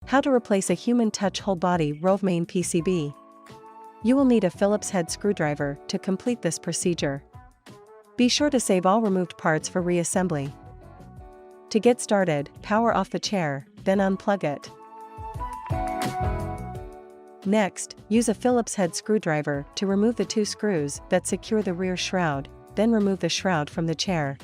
How to replace a human touch WholeBody ROVE main PCB. You will need a Phillips head screwdriver to complete this procedure. Be sure to save all removed parts for reassembly. To get started, power off the chair, then unplug it. Next, use a Phillips head screwdriver to remove the 2 screws that secure the rear shroud, then remove the shroud from the chair.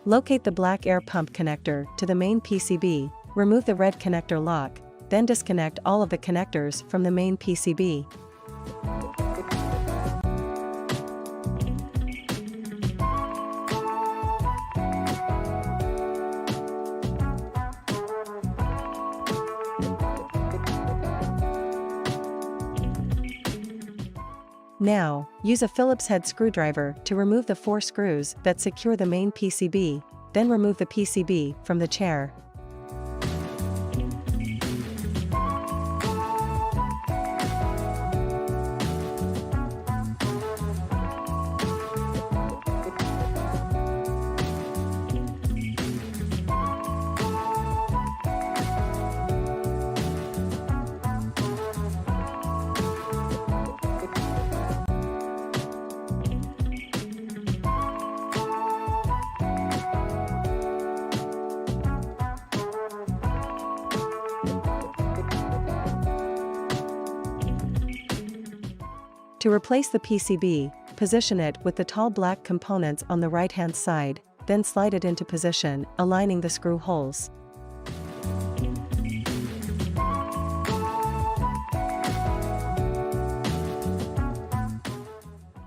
Locate the black air pump connector to the main PCB, remove the red connector lock, then disconnect all of the connectors from the main PCB. Now, use a Phillips head screwdriver to remove the 4 screws that secure the main PCB, then remove the PCB from the chair. To replace the PCB, position it with the tall black components on the right-hand side, then slide it into position, aligning the screw holes.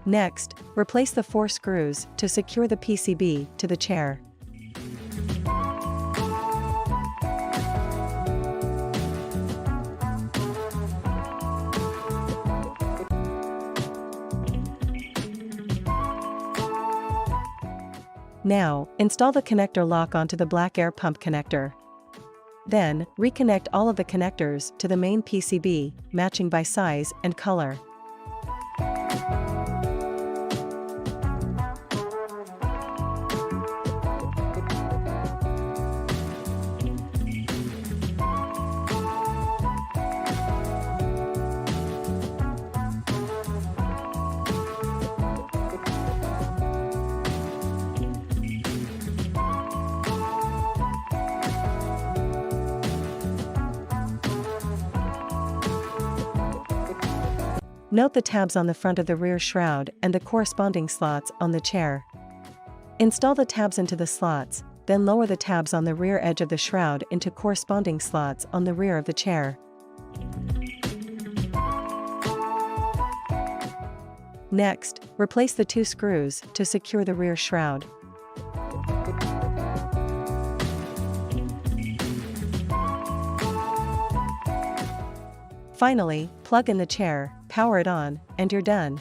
Next, replace the 4 screws to secure the PCB to the chair. Now, install the connector lock onto the black air pump connector. Then, reconnect all of the connectors to the main PCB, matching by size and color. Note the tabs on the front of the rear shroud and the corresponding slots on the chair. Install the tabs into the slots, then lower the tabs on the rear edge of the shroud into corresponding slots on the rear of the chair. Next, replace the 2 screws to secure the rear shroud. Finally, plug in the chair, power it on, and you're done.